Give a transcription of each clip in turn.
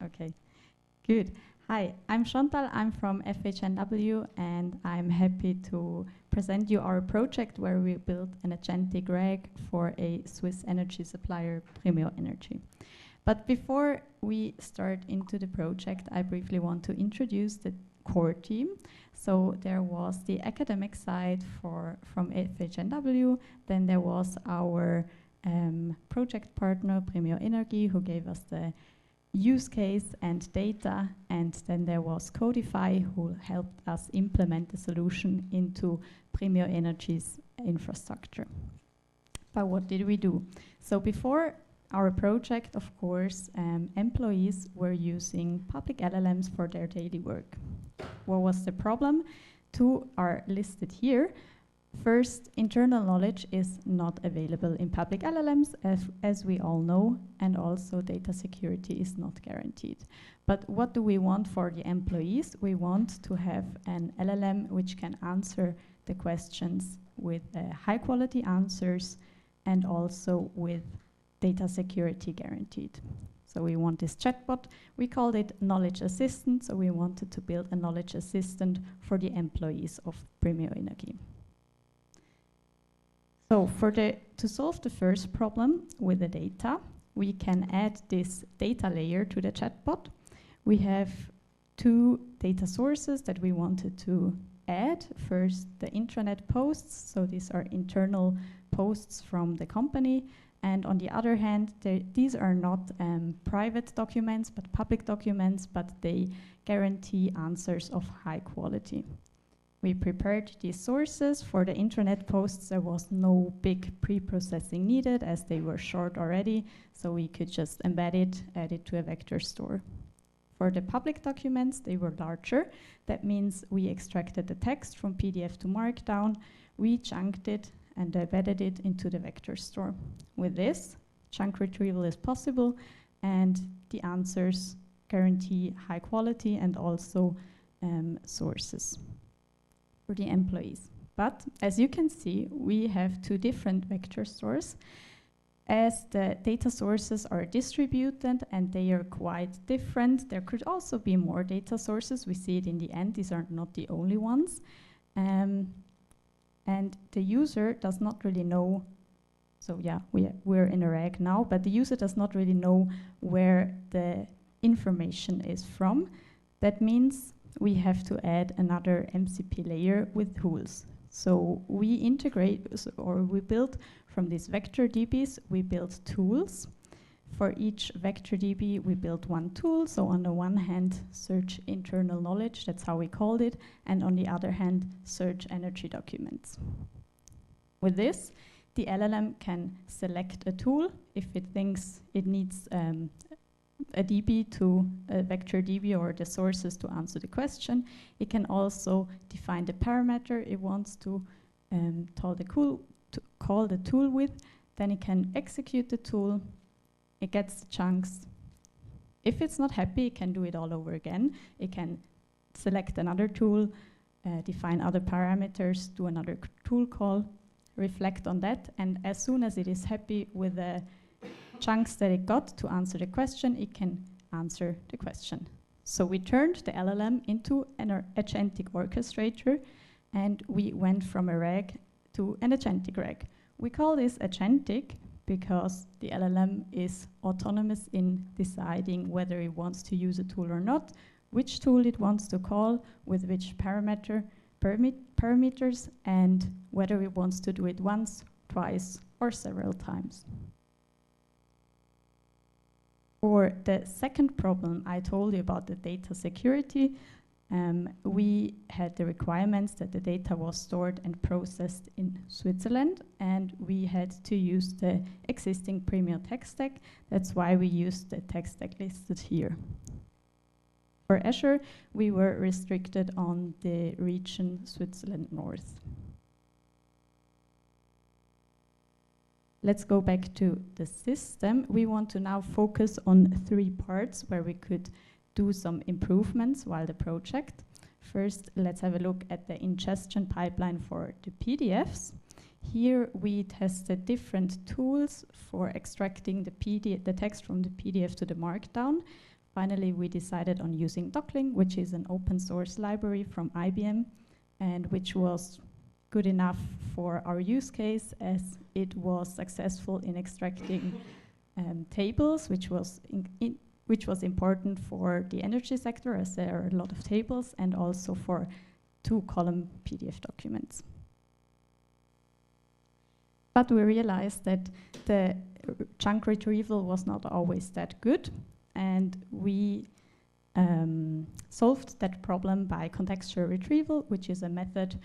Okay, good. Hi, I'm Chantal. I'm from FHNW, and I'm happy to present you our project where we built an agentic RAG for a Swiss energy supplier, Primeo Energy. But before we start into the project, I briefly want to introduce the core team. So there was the academic side from FHNW, then there was our project partner, Primeo Energy, who gave us the use case and data, and then there was Codify, who helped us implement the solution into Primeo Energy's infrastructure. But what did we do? So before our project, of course, employees were using public LLMs for their daily work. What was the problem? Two are listed here. First, internal knowledge is not available in public LLMs, as we all know, and also data security is not guaranteed. But what do we want for the employees? We want to have an LLM which can answer the questions with high quality answers and also with data security guaranteed. So we want this chatbot. We called it Knowledge Assistant, so we wanted to build a knowledge assistant for the employees of Primeo Energy. So to solve the first problem with the data, we can add this data layer to the chatbot. We have two data sources that we wanted to add. First, the intranet posts. So these are internal posts from the company. And on the other hand, these are not private documents, but public documents, but they guarantee answers of high quality. We prepared these sources. For the intranet posts, there was no big pre-processing needed as they were short already, so we could just embed it, add it to a vector store. For the public documents, they were larger. That means we extracted the text from PDF to Markdown, we chunked it, and embedded it into the vector store. With this, chunk retrieval is possible, and the answers guarantee high quality and also sources for the employees. But as you can see, we have two different vector stores. As the data sources are distributed and they are quite different, there could also be more data sources. We see it in the end. These are not the only ones. And the user does not really know, so yeah, we're in a RAG now, but the user does not really know where the information is from. That means we have to add another MCP layer with tools. So we integrate, or we build from these vector DBs, we build tools. For each vector DB, we built one tool. So on the one hand, search internal knowledge, that's how we called it. And on the other hand, search energy documents. With this, the LLM can select a tool if it thinks it needs a DB to a vector DB or the sources to answer the question. It can also define the parameter it wants to call the tool with. Then it can execute the tool. It gets the chunks. If it's not happy, it can do it all over again. It can select another tool, define other parameters, do another tool call, reflect on that, and as soon as it is happy with the chunks that it got to answer the question, it can answer the question. So we turned the LLM into an agentic orchestrator, and we went from a RAG to an agentic RAG. We call this agentic because the LLM is autonomous in deciding whether it wants to use a tool or not, which tool it wants to call, with which parameters, and whether it wants to do it once, twice, or several times. For the second problem I told you about the data security, we had the requirements that the data was stored and processed in Switzerland, and we had to use the existing Primeo tech stack. That's why we used the tech stack listed here. For Azure, we were restricted on the region Switzerland North. Let's go back to the system. We want to now focus on three parts where we could do some improvements while the project. First, let's have a look at the ingestion pipeline for the PDFs. Here we tested different tools for extracting the text from the PDF to the Markdown. finally, we decided on using Docling, which is an open source library from IBM, and which was good enough for our use case as it was successful in extracting tables, which was important for the energy sector, as there are a lot of tables, and also for 2-column PDF documents. But we realized that the chunk retrieval was not always that good, and we solved that problem by contextual retrieval, which is a method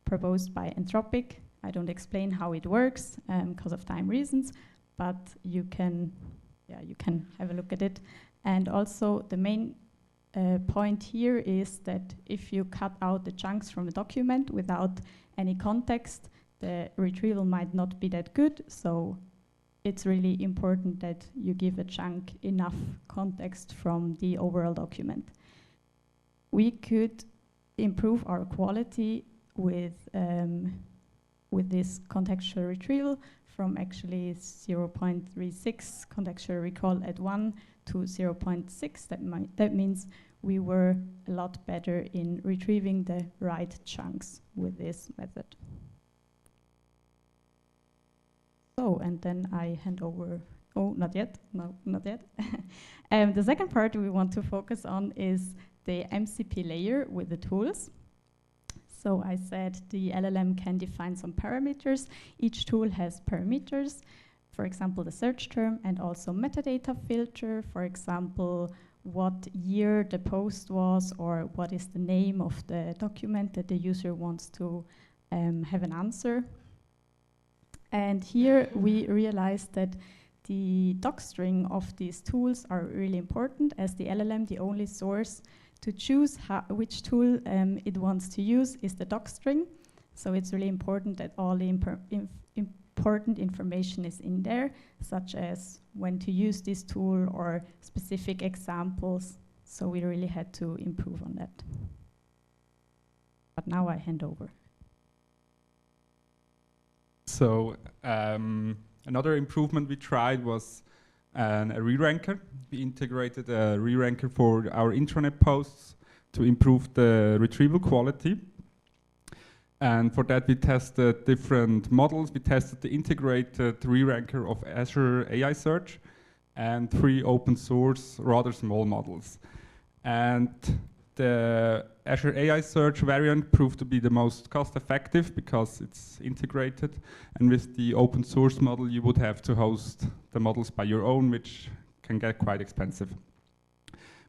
proposed by Anthropic. I don't explain how it works because of time reasons, but you can have a look at it. And also the main point here is that if you cut out the chunks from a document without any context, the retrieval might not be that good. So it's really important that you give a chunk enough context from the overall document. We could improve our quality with this contextual retrieval from actually 0.36 contextual recall at 1 to 0.6. That means we were a lot better in retrieving the right chunks with this method. So, and then I hand over, oh, not yet, no, not yet. The second part we want to focus on is the MCP layer with the tools. So I said the LLM can define some parameters. Each tool has parameters, for example, the search term, and also metadata filter, for example, what year the post was, or what is the name of the document that the user wants to have an answer. And here we realized that the docstring of these tools are really important, as the LLM, the only source to choose which tool it wants to use is the docstring. So it's really important that all the important information is in there, such as when to use this tool or specific examples. So we really had to improve on that. But now I hand over. So another improvement we tried was a reranker. We integrated a reranker for our intranet posts to improve the retrieval quality. And for that we tested different models. We tested the integrated reranker of Azure AI Search and 3 open source, rather small models. And the Azure AI Search variant proved to be the most cost-effective because it's integrated, and with the open source model you would have to host the models by your own, which can get quite expensive.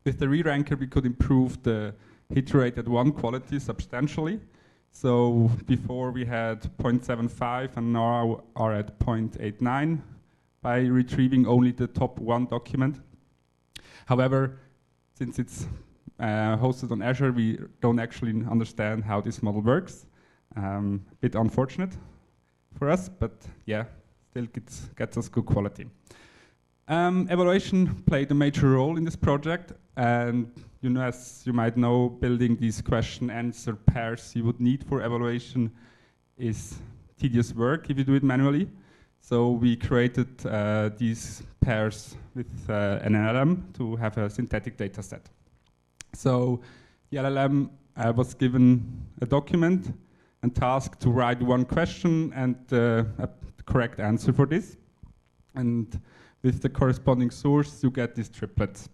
With the reranker we could improve the hit rate at 1 quality substantially. So before we had 0.75 and now are at 0.89 by retrieving only the top 1 document. However, since it's hosted on Azure, we don't actually understand how this model works. A bit unfortunate for us, but yeah, still gets us good quality. Evaluation played a major role in this project, and you know, as you might know, building these question-answer pairs you would need for evaluation is tedious work if you do it manually. So we created these pairs with an LLM to have a synthetic data set. So the LLM was given a document and tasked to write 1 question and a correct answer for this. And with the corresponding source, you get these triplets.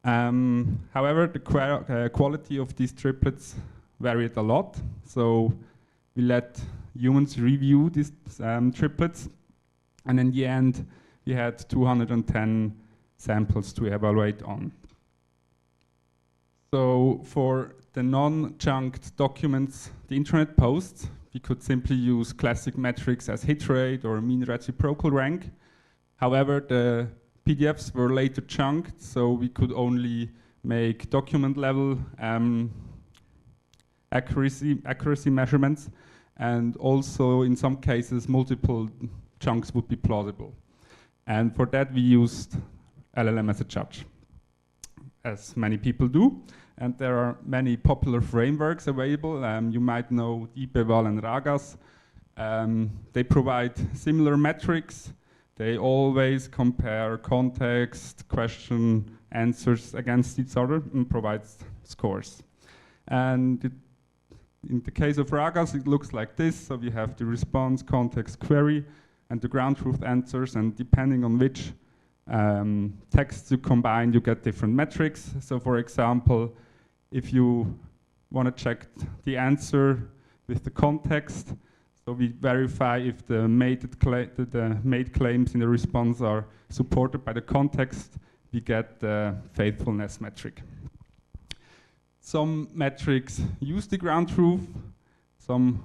However, the quality of these triplets varied a lot. So we let humans review these triplets. And in the end, we had 210 samples to evaluate on. So for the non-chunked documents, the intranet posts, we could simply use classic metrics as hit rate or mean reciprocal rank. However, the PDFs were later chunked, so we could only make document level accuracy measurements, and also in some cases multiple chunks would be plausible. And for that we used LLM as a judge, as many people do. And there are many popular frameworks available. You might know DeepEval and RAGAS. They provide similar metrics. They always compare context, question, answers against each other and provides scores. And in the case of RAGAS, it looks like this. So we have the response, context, query, and the ground truth answers. And depending on which texts you combine, you get different metrics. So for example, if you want to check the answer with the context, so we verify if the made claims in the response are supported by the context, we get the faithfulness metric. Some metrics use the ground truth, some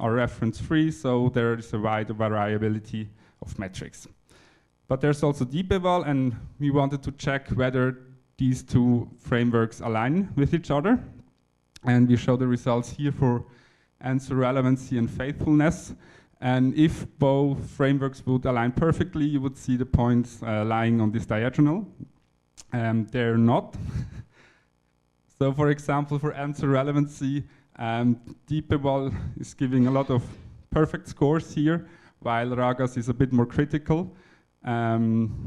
are reference-free, so there is a wide variability of metrics. But there's also DeepEval, and we wanted to check whether these two frameworks align with each other. And we show the results here for answer relevancy and faithfulness. And if both frameworks would align perfectly, you would see the points lying on this diagonal. They're not. So for example, for answer relevancy, DeepEval is giving a lot of perfect scores here, while RAGAS is a bit more critical.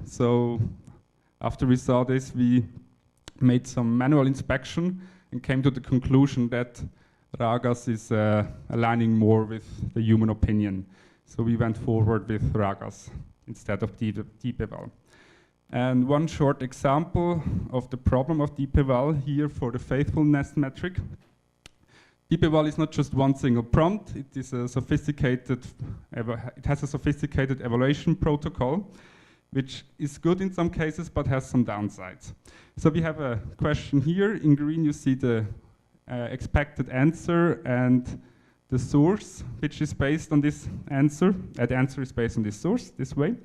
So after we saw this, we made some manual inspection and came to the conclusion that RAGAS is aligning more with the human opinion. So we went forward with RAGAS instead of DeepEval. And one short example of the problem of DeepEval here for the faithfulness metric. DeepEval is not just one single prompt, it is a sophisticated, it has a sophisticated evaluation protocol, which is good in some cases, but has some downsides. So we have a question here. In green, you see the expected answer and the source, which is based on this answer. The answer is based on this source, this way.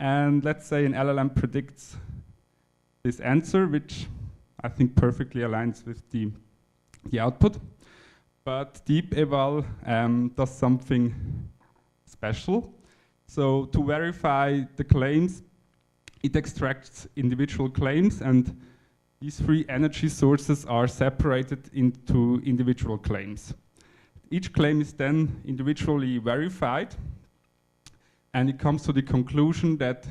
And let's say an LLM predicts this answer, which I think perfectly aligns with the output. But DeepEval does something special. So to verify the claims, it extracts individual claims, and these three energy sources are separated into individual claims. Each claim is then individually verified, and it comes to the conclusion that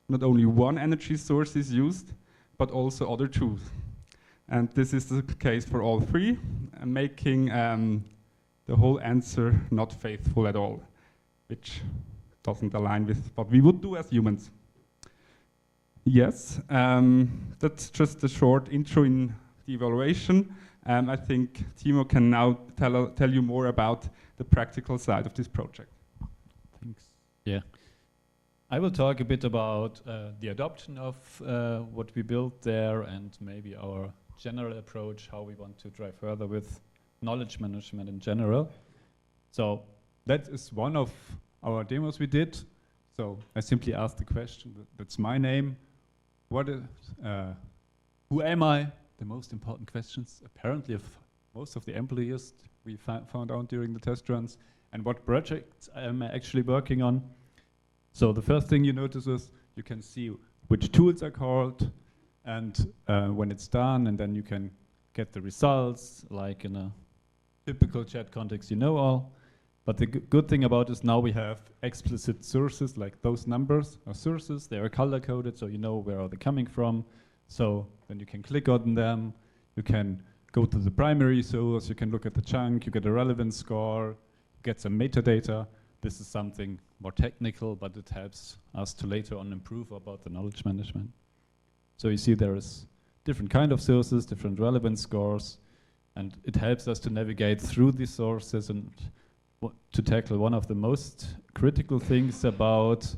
not only one energy source is used, but also other two. And this is the case for all three, making the whole answer not faithful at all, which doesn't align with what we would do as humans. Yes, that's just a short intro in the evaluation. I think Timo can now tell you more about the practical side of this project. Thanks. Yeah. I will talk a bit about the adoption of what we built there and maybe our general approach, how we want to drive further with knowledge management in general. So that is one of our demos we did. So I simply asked the question, that's my name. What is, who am I? The most important questions, apparently, of most of the employees we found out during the test runs, and what projects am I actually working on. So the first thing you notice is you can see which tools are called and when it's done, and then you can get the results, like in a typical chat context, you know all. But the good thing about this, now we have explicit sources, like those numbers are sources, they are color-coded, so you know where are they coming from. So then you can click on them, you can go to the primary source, you can look at the chunk, you get a relevance score, get some metadata. This is something more technical, but it helps us to later on improve about the knowledge management. So you see there is different kind of sources, different relevance scores, and it helps us to navigate through these sources and to tackle one of the most critical things about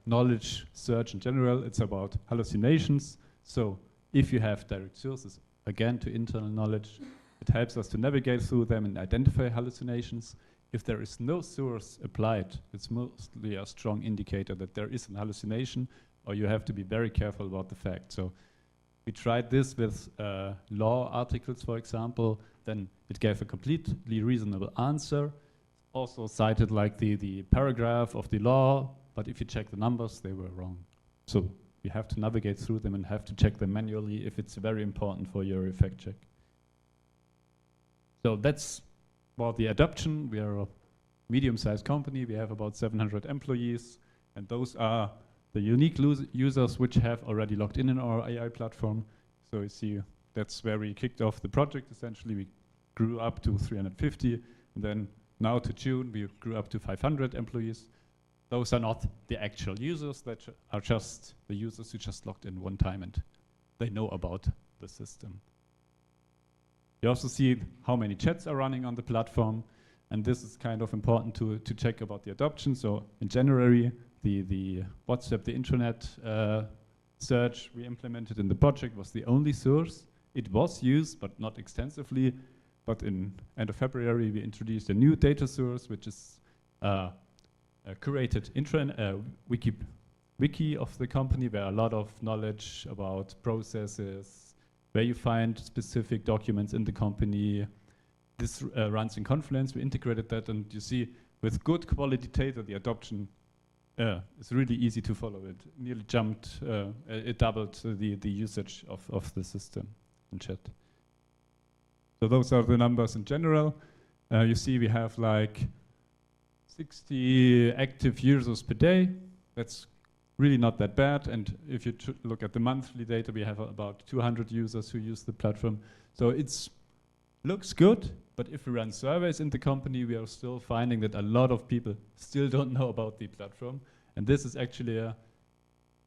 knowledge search in general. It's about hallucinations. So if you have direct sources, again, to internal knowledge, it helps us to navigate through them and identify hallucinations. If there is no source applied, it's mostly a strong indicator that there is an hallucination, or you have to be very careful about the fact. So we tried this with law articles, for example, then it gave a completely reasonable answer, also cited like the paragraph of the law, but if you check the numbers, they were wrong. So you have to navigate through them and have to check them manually if it's very important for your effect check. So that's about the adoption. We are a medium-sized company. We have about 700 employees, and those are the unique users which have already logged in our AI platform. So you see that's where we kicked off the project. Essentially, we grew up to 350, and then now to June, we grew up to 500 employees. Those are not the actual users, that are just the users who just logged in one time and they know about the system. You also see how many chats are running on the platform, and this is kind of important to check about the adoption. So in January, the WhatsApp, the intranet search we implemented in the project was the only source. It was used, but not extensively. But in end of February, we introduced a new data source, which is a curated wiki of the company, where a lot of knowledge about processes, where you find specific documents in the company. This runs in Confluence. We integrated that, and you see with good quality data, the adoption is really easy to follow. It nearly jumped, it doubled the usage of the system in chat. So those are the numbers in general. You see we have like 60 active users per day. That's really not that bad. And if you look at the monthly data, we have about 200 users who use the platform. So it looks good, but if we run surveys in the company, we are still finding that a lot of people still don't know about the platform. And this is actually a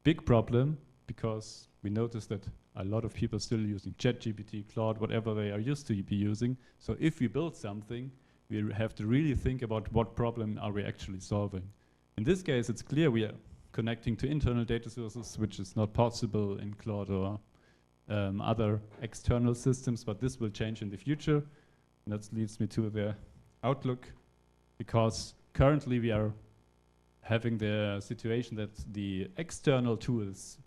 big problem, because we noticed that a lot of people still using ChatGPT, Claude, whatever they are used to be using. So if we build something, we have to really think about what problem are we actually solving. In this case, it's clear we are connecting to internal data sources, which is not possible in Claude or other external systems, but this will change in the future. And that leads me to the outlook, because currently we are having the situation that the external tools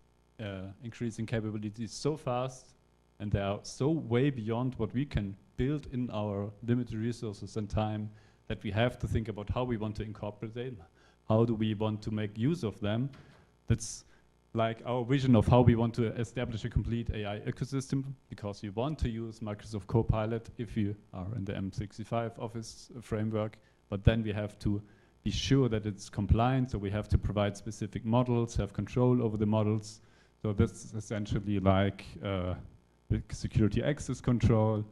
increasing capabilities so fast, and they are so way beyond what we can build in our limited resources and time, that we have to think about how we want to incorporate them. How do we want to make use of them? That's like our vision of how we want to establish a complete AI ecosystem, because you want to use Microsoft Copilot if you are in the M65 Office framework, but then we have to be sure that it's compliant, so we have to provide specific models, have control over the models. So this is essentially like the security access control.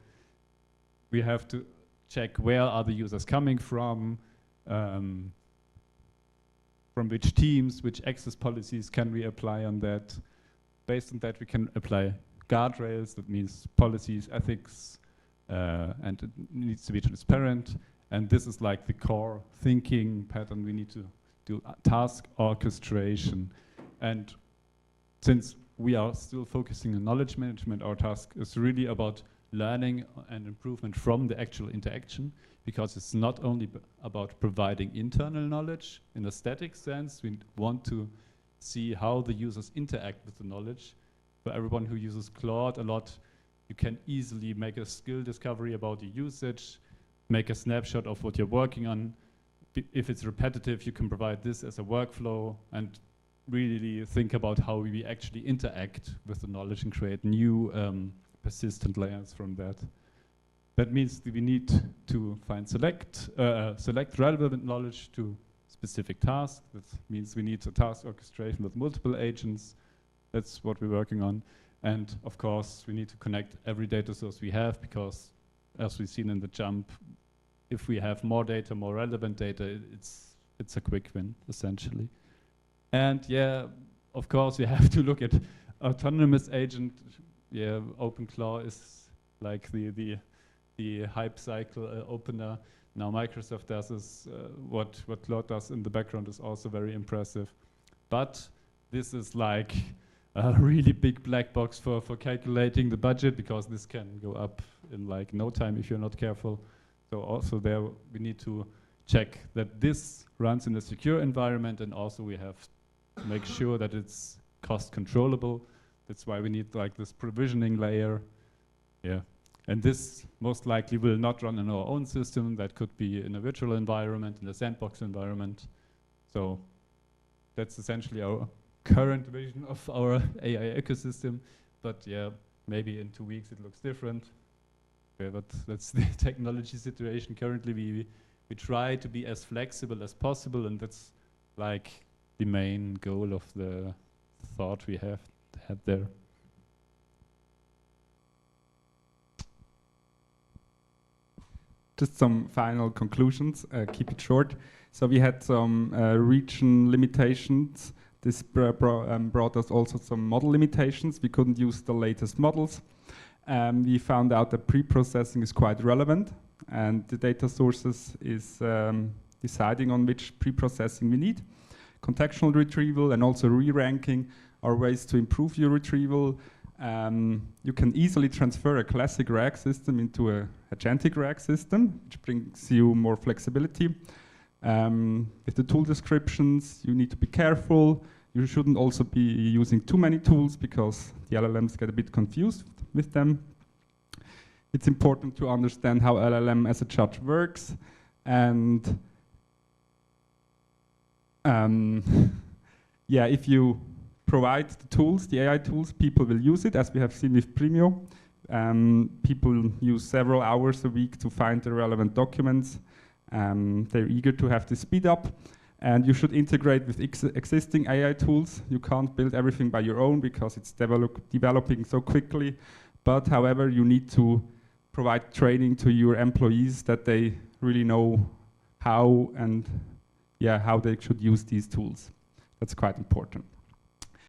We have to check where are the users coming from which teams, which access policies can we apply on that. Based on that, we can apply guardrails, that means policies, ethics, and it needs to be transparent. And this is like the core thinking pattern. We need to do task orchestration. And since we are still focusing on knowledge management, our task is really about learning and improvement from the actual interaction, because it's not only about providing internal knowledge in a static sense. We want to see how the users interact with the knowledge. For everyone who uses Claude a lot, you can easily make a skill discovery about your usage, make a snapshot of what you're working on. If it's repetitive, you can provide this as a workflow and really think about how we actually interact with the knowledge and create new persistent layers from that. That means that we need to select relevant knowledge to specific tasks. That means we need a task orchestration with multiple agents. That's what we're working on. And of course, we need to connect every data source we have, because as we've seen in the jump, if we have more data, more relevant data, it's a quick win, essentially. And yeah, of course, we have to look at autonomous agent. Yeah, OpenClaw is like the hype cycle opener. Now Microsoft does this. What Claude does in the background is also very impressive. But this is like a really big black box for calculating the budget, because this can go up in like no time if you're not careful. So also there we need to check that this runs in a secure environment, and also we have to make sure that it's cost controllable. That's why we need like this provisioning layer. Yeah. And this most likely will not run in our own system. That could be in a virtual environment, in a sandbox environment. So that's essentially our current vision of our AI ecosystem. But yeah, maybe in 2 weeks it looks different. Yeah, but that's the technology situation. Currently we try to be as flexible as possible, and that's like the main goal of the thought we had there. Just some final conclusions, keep it short. So we had some region limitations. This brought us also some model limitations. We couldn't use the latest models. We found out that pre-processing is quite relevant, and the data sources is deciding on which pre-processing we need. Contextual retrieval and also re-ranking are ways to improve your retrieval. You can easily transfer a classic RAG system into a agentic RAG system, which brings you more flexibility. With the tool descriptions, you need to be careful. You shouldn't also be using too many tools because the LLMs get a bit confused with them. It's important to understand how LLM as a judge works, and yeah, if you provide the tools, the AI tools, people will use it, as we have seen with Primeo. People use several hours a week to find the relevant documents. They're eager to have this speed up, and you should integrate with existing AI tools. You can't build everything by your own because it's developing so quickly. But however, you need to provide training to your employees that they really know how and how they should use these tools. That's quite important.